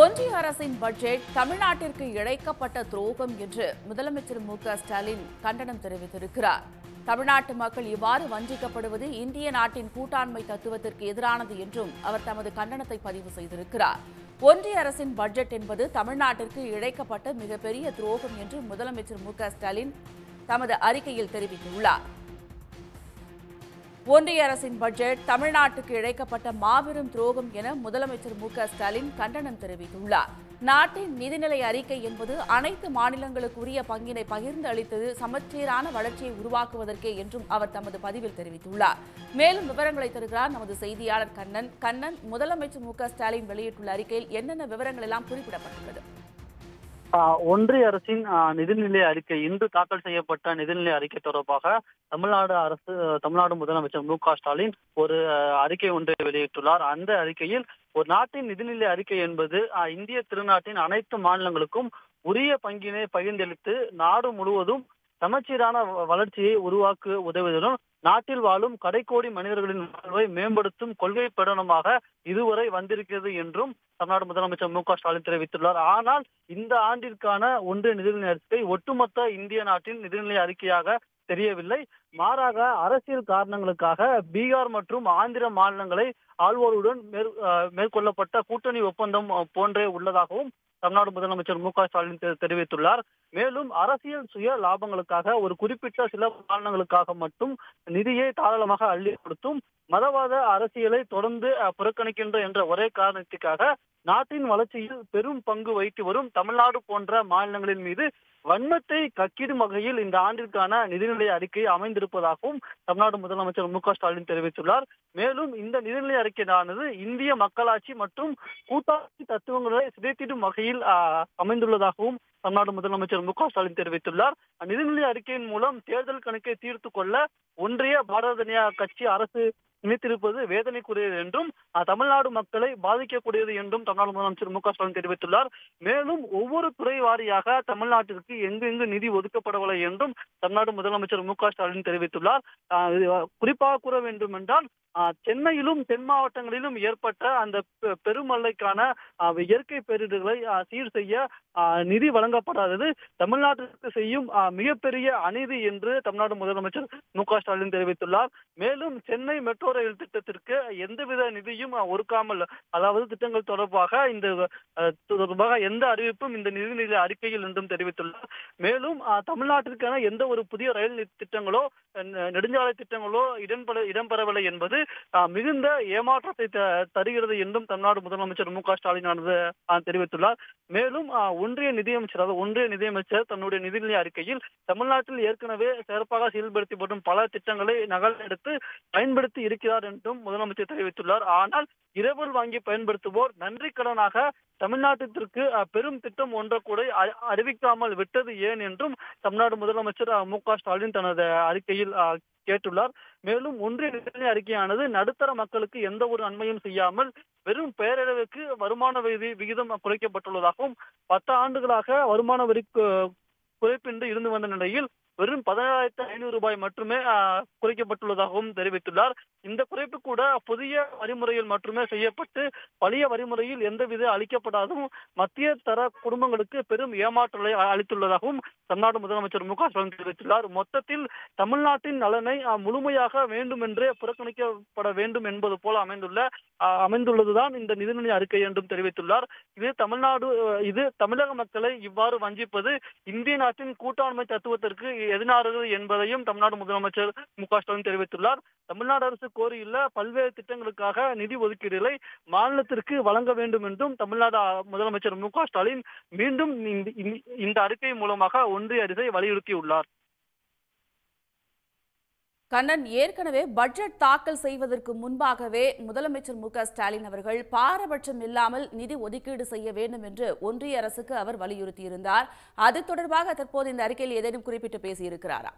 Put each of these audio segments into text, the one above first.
ஒன்றிய அரசின் பட்ஜெட் தமிழ்நாட்டிற்கு இழைக்கப்பட்ட துரோகம் என்று முதலமைச்சர் மு.க.ஸ்டாலின் கண்டனம் தெரிவித்திருக்கிறார். தமிழ்நாட்டு மக்கள் இவ்வாறு வஞ்சிக்கப்படுவது இந்திய நாட்டின் கூட்டாண்மை தத்துவத்திற்கு எதிரானது என்றும் அவர் தமது கண்டனத்தை பதிவு செய்திருக்கிறார். ஒன்றிய அரசின் பட்ஜெட் என்பது தமிழ்நாட்டிற்கு இழைக்கப்பட்ட மிகப்பெரிய துரோகம் என்று முதலமைச்சர் மு.க.ஸ்டாலின் தமது அறிக்கையில் தெரிவித்துள்ளார். ஒன்றிய அரசின் பட்ஜெட் தமிழ்நாட்டுக்கு இழைக்கப்பட்ட மாபெரும் துரோகம் என முதலமைச்சர் மு.க.ஸ்டாலின் கண்டனம் தெரிவித்துள்ளார். நாட்டின் நிதிநிலை அறிக்கை என்பது அனைத்து மாநிலங்களுக்கு உரிய பங்கினை பகிர்ந்து அளித்தது சமச்சீரான வளர்ச்சியை உருவாக்குவதற்கே என்றும் அவர் தமது பதிவில் தெரிவித்துள்ளார். மேலும் விவரங்களை தருகிறார் நமது செய்தியாளர் கண்ணன். முதலமைச்சர் மு.க.ஸ்டாலின் வெளியிட்டுள்ள அறிக்கையில் என்னென்ன விவரங்கள் எல்லாம் குறிப்பிடப்பட்டுள்ளது? ஒன்றிய அரசின் நிதிநிலை அறிக்கை இன்று தாக்கல் செய்யப்பட்ட நிதிநிலை அறிக்கை தொடர்பாக தமிழ்நாடு முதலமைச்சர் மு.க.ஸ்டாலின் ஒரு அறிக்கை ஒன்றை வெளியிட்டுள்ளார். அந்த அறிக்கையில் ஒரு நாட்டின் நிதிநிலை அறிக்கை என்பது இந்திய திருநாட்டின் அனைத்து மாநிலங்களுக்கும் உரிய பங்கினை பகிர்ந்தளித்து நாடு முழுவதும் சமச்சீரான வளர்ச்சியை உருவாக்க உதவுவதுடன் நாட்டில் வாழும் கடைக்கோடி மனிதர்களின் வாழ்வை மேம்படுத்தும் கொள்கை பிரகடனமாக இதுவரை வந்திருக்கிறது என்றும் தமிழ்நாடு முதலமைச்சர் மு.க.ஸ்டாலின் தெரிவித்துள்ளார். ஆனால் இந்த ஆண்டிற்கான ஒன்றிய நிதிநிலை அறிக்கை ஒட்டுமொத்த இந்திய நாட்டின் நிதிநிலை அறிக்கையாக தெரியவில்லை. மாறாக அரசியல் காரணங்களுக்காக பீகார் மற்றும் ஆந்திர மாநிலங்களை ஆள்வோருடன் மேற்கொள்ளப்பட்ட கூட்டணி ஒப்பந்தம் போன்றே உள்ளதாகவும் தமிழ்நாடு முதலமைச்சர் மு.க.ஸ்டாலின் தெரிவித்துள்ளார். மேலும் அரசியல் சுய லாபங்களுக்காக ஒரு குறிப்பிட்ட சில மாநிலங்களுக்காக மட்டும் நிதியை தாராளமாக அள்ளி கொடுத்தும் மதவாத அரசியலை தொடர்ந்து புறக்கணிக்கின்ற என்ற ஒரே காரணத்திற்காக நாட்டின் வளர்ச்சியில் பெரும் பங்கு வகித்து வரும் தமிழ்நாடு போன்ற மாநிலங்களின் மீது வன்மத்தை கக்கிடும் வகையில் இந்த ஆண்டிற்கான நிதிநிலை அறிக்கை அமைந்திருப்பதாகவும் தமிழ்நாடு முதலமைச்சர் மு.க.ஸ்டாலின் தெரிவித்துள்ளார். மேலும் இந்த நிதிநிலை அறிக்கையானது இந்திய மக்களாட்சி மற்றும் கூட்டாட்சி தத்துவங்களை சிதைத்திடும் வகையில் அமைந்துள்ளதாகவும் தமிழ்நாடு முதலமைச்சர் மு.க.ஸ்டாலின் தெரிவித்துள்ளார். நிதிநிலை அறிக்கையின் மூலம் தேர்தல் கணக்கை தீர்த்து கொள்ள ஒன்றிய பாரதிய ஜனதா கட்சி அரசு நினைத்திருப்பது வேதனைக்குரியது என்றும் தமிழ்நாடு மக்களை பாதிக்கக்கூடியது என்றும் தமிழ்நாடு முதலமைச்சர் மு.க.ஸ்டாலின் தெரிவித்துள்ளார். மேலும் ஒவ்வொரு துறை வாரியாக தமிழ்நாட்டிற்கு எங்கெங்கு நிதி ஒதுக்கப்படவில்லை என்றும் தமிழ்நாடு முதலமைச்சர் மு.க.ஸ்டாலின் தெரிவித்துள்ளார். குறிப்பாக கூற வேண்டும் என்றால் சென்னையிலும் தென் மாவட்டங்களிலும் ஏற்பட்ட அந்த பெருமழைக்கான இயற்கை பேரிடர்களை சீர் செய்ய நிதி வழங்கப்படாதது தமிழ்நாட்டிற்கு செய்யும் மிகப்பெரிய அநீதி என்று தமிழ்நாடு முதலமைச்சர் மு.க.ஸ்டாலின் தெரிவித்துள்ளார். மேலும் சென்னை மெட்ரோ ரயில் திட்டத்திற்கு எந்தவித நிதியும் ஒதுக்காமல், அதாவது திட்டங்கள் தொடர்பாக எந்த அறிவிப்பும் இந்த நிதிநிலை அறிக்கையில் என்றும் தெரிவித்துள்ளார். மேலும் தமிழ்நாட்டிற்கான எந்த ஒரு புதிய ரயில் திட்டங்களோ நெடுஞ்சாலை திட்டங்களோ இடம்பெறவில்லை என்பது மிகுந்த ஏமாற்றத்தை தருகிறது என்றும் தமிழ்நாடு முதலமைச்சர் மு.க.ஸ்டாலின் தெரிவித்துள்ளார். மேலும் ஒன்றிய நிதியமைச்சர் தன்னுடைய நிதிநிலை அறிக்கையில் தமிழ்நாட்டில் ஏற்கனவே சிறப்பாக செயல்படுத்தி வரும் பல திட்டங்களை நகல் எடுத்து பயன்படுத்தி இருக்கிறார் என்றும் முதலமைச்சர் தெரிவித்துள்ளார். ஆனால் இரவல் வாங்கி பயன்படுத்துவோர் நன்றி கடனாக தமிழ்நாட்டிற்கு பெரும் திட்டம் ஒன்றை கூட அறிவிக்காமல் விட்டது ஏன் என்றும் தமிழ்நாடு முதலமைச்சர் மு.க.ஸ்டாலின் தனது அறிக்கையில் கேட்டுள்ளார். மேலும் ஒன்றிய நிதிநிலை அறிக்கையானது நடுத்தர மக்களுக்கு எந்த ஒரு நன்மையும் செய்யாமல் வெறும் பெயரளவுக்கு வருமான வரி விகிதம் குறைக்கப்பட்டுள்ளதாகவும் 10 ஆண்டுகளாக வருமான வரி குறைப்பின்றி இருந்து வந்த நிலையில் வெறும் 17,500 ரூபாய் மட்டுமே குறைக்கப்பட்டுள்ளதாகவும் தெரிவித்துள்ளார். இந்த குறைப்பு கூட புதிய வரிமுறையில் மட்டுமே செய்யப்பட்டு பழைய வரிமுறையில் எந்தவித அளிக்கப்படாததும் மத்திய தர குடும்பங்களுக்கு பெரும் ஏமாற்றலை அளித்துள்ளதாகவும் தமிழ்நாடு முதலமைச்சர் மு.க.ஸ்டாலின் தெரிவித்துள்ளார். மொத்தத்தில் தமிழ்நாட்டின் நலனை முழுமையாக வேண்டுமென்றே புறக்கணிக்கப்பட வேண்டும் என்பது போல அமைந்துள்ளதுதான் இந்த நிதிநிலை அறிக்கை என்றும் தெரிவித்துள்ளார். இது தமிழக மக்களை இவ்வாறு வஞ்சிப்பது இந்திய நாட்டின் கூட்டாண்மை தத்துவத்திற்கு எதிரானது என்பதையும் தமிழ்நாடு முதலமைச்சர் மு.க.ஸ்டாலின் தெரிவித்துள்ளார். தமிழ்நாடு அரசு கோரியுள்ள பல்வேறு திட்டங்களுக்காக நிதி ஒதுக்கீடுகளை மாநிலத்திற்கு வழங்க வேண்டும் என்றும் தமிழ்நாடு முதலமைச்சர் மு.க.ஸ்டாலின் மீண்டும் இந்த அறிக்கை மூலமாக ஒன்றிய அரசை வலியுறுத்தியுள்ளார். கண்ணன், ஏற்கனவே பட்ஜெட் தாக்கல் செய்வதற்கு முன்பாகவே முதலமைச்சர் மு.க.ஸ்டாலின் அவர்கள் பாரபட்சம் இல்லாமல் நிதி ஒதுக்கீடு செய்ய வேண்டும் என்று ஒன்றிய அரசுக்கு அவர் வலியுறுத்தியிருந்தார். அது தொடர்பாக தற்போது இந்த அறிக்கையில் ஏதேனும் குறிப்பிட்டு பேசியிருக்கிறாரா?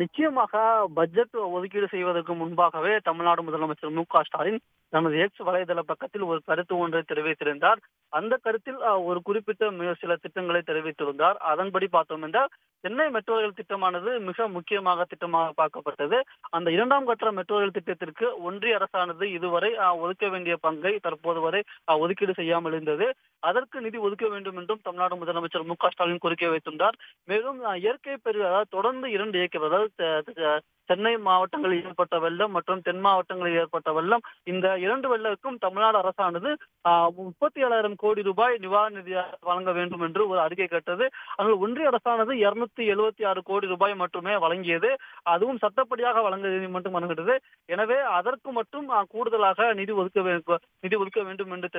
நிச்சயமாக பட்ஜெட் ஒதுக்கீடு செய்வதற்கு முன்பாகவே தமிழ்நாடு முதலமைச்சர் மு.க.ஸ்டாலின் நமது எக்ஸ் வலைதள பக்கத்தில் ஒரு கருத்து ஒன்றை தெரிவித்திருந்தார். அந்த கருத்தில் ஒரு குறிப்பிட்ட சில திட்டங்களை தெரிவித்திருந்தார். அதன்படி பார்த்தோம் என்றால் சென்னை மெட்ரோ ரயில் திட்டமானது மிக முக்கியமாக திட்டமாக பார்க்கப்பட்டது. அந்த 2ஆம் கட்ட மெட்ரோ ரயில் திட்டத்திற்கு ஒன்றிய அரசானது இதுவரை ஒதுக்க வேண்டிய பங்கை தற்போது வரை ஒதுக்கீடு செய்யாமல் இருந்தது. அதற்கு நிதி ஒதுக்க வேண்டும் என்றும் தமிழ்நாடு முதலமைச்சர் மு.க.ஸ்டாலின் கோரிக்கை வைத்துள்ளார். மேலும் இயற்கை பேரிடர் தொடர்ந்து 2 இயக்கம், அதாவது சென்னை மாவட்டங்களில் ஏற்பட்ட வெள்ளம் மற்றும் தென் மாவட்டங்களில் ஏற்பட்ட வெள்ளம், இந்த 2 வெள்ளத்துக்கும் தமிழ்நாடு அரசானது 37,000 கோடி ரூபாய் நிவாரண நிதியாக வழங்க வேண்டும் என்று ஒரு அறிக்கை கேட்டது. அதில் ஒன்றிய அரசானது 276 கோடி ரூபாய் மட்டுமே வழங்கியது. அதுவும் சட்டப்படியாக வழங்க மட்டும் வழங்கியது. எனவே அதற்கு மட்டும் கூடுதலாக நிதி ஒதுக்க வேண்டும் என்று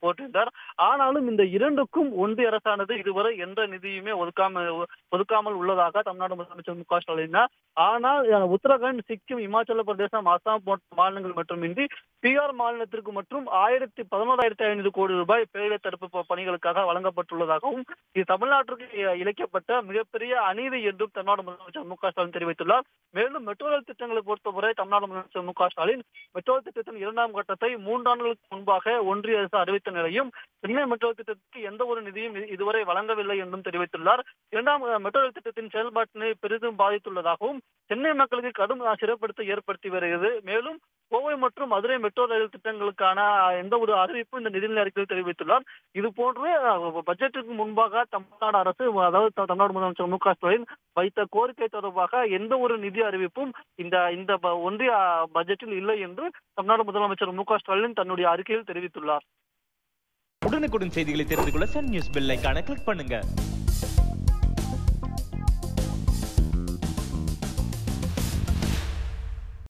போட்டிருந்தார். ஆனாலும் இந்த 2க்கும் ஒன்றிய அரசானது இதுவரை எந்த நிதியுமே ஒதுக்காமல் உள்ளதாக தமிழ்நாடு முதலமைச்சர் மு.க.ஸ்டாலின். ஆனால் உத்தரகாண்ட், சிக்கிம், இமாச்சல பிரதேசம், அசாம் போன்ற மாநிலங்கள் மட்டுமின்றி பீகார் மாநிலத்திற்கு மற்றும் 11,500 கோடி ரூபாய் பேரிடர் தடுப்பு பணிகளுக்காக வழங்கப்பட்டுள்ளதாகவும் இது தமிழ்நாட்டிற்கு இழைக்கப்பட்ட மிகப்பெரிய அநீதி என்றும் தமிழ்நாடு முதலமைச்சர் மு.க.ஸ்டாலின் தெரிவித்துள்ளார். மேலும் மெட்ரோ ரயில் திட்டங்களை பொறுத்தவரை தமிழ்நாடு முதலமைச்சர் மு.க.ஸ்டாலின் மெட்ரோ திட்டத்தின் 2ஆம் கட்டத்தை 3 ஆண்டுகளுக்கு முன்பாக ஒன்றிய அரசு அறிவித்த நிலையும் சென்னை மெட்ரோ திட்டத்திற்கு எந்த ஒரு நிதியும் இதுவரை வழங்கவில்லை என்றும் தெரிவித்துள்ளார். 2ஆம் மெட்ரோ ரயில் திட்டத்தின் செயல்பாட்டினை பெரிதும் பாதித்துள்ளதாகவும் சென்னை மக்களுக்கு கடும் சிறப்படுத்த ஏற்படுத்தி வருகிறது. மேலும் கோவை மற்றும் மதுரை மெட்ரோ ரயில் திட்டங்களுக்கான எந்த ஒரு அறிவிப்பும் இந்த நிதிநிலை அறிக்கையில் தெரிவித்துள்ளார். இது போன்று பட்ஜெட்டுக்கு முன்பாக தமிழ்நாடு அரசு, அதாவது தமிழ்நாடு முதலமைச்சர் மு.க.ஸ்டாலின் வைத்த கோரிக்கை தொடர்பாக எந்த ஒரு நிதி அறிவிப்பும் இந்த ஒன்றிய பட்ஜெட்டில் இல்லை என்று தமிழ்நாடு முதலமைச்சர் மு.க.ஸ்டாலின் தன்னுடைய அறிக்கையில் தெரிவித்துள்ளார். உடனுக்குடன் செய்திகளை தெரிந்து கொள்ள சன் நியூஸ் பெல் ஐகானை கிளிக் பண்ணுங்க.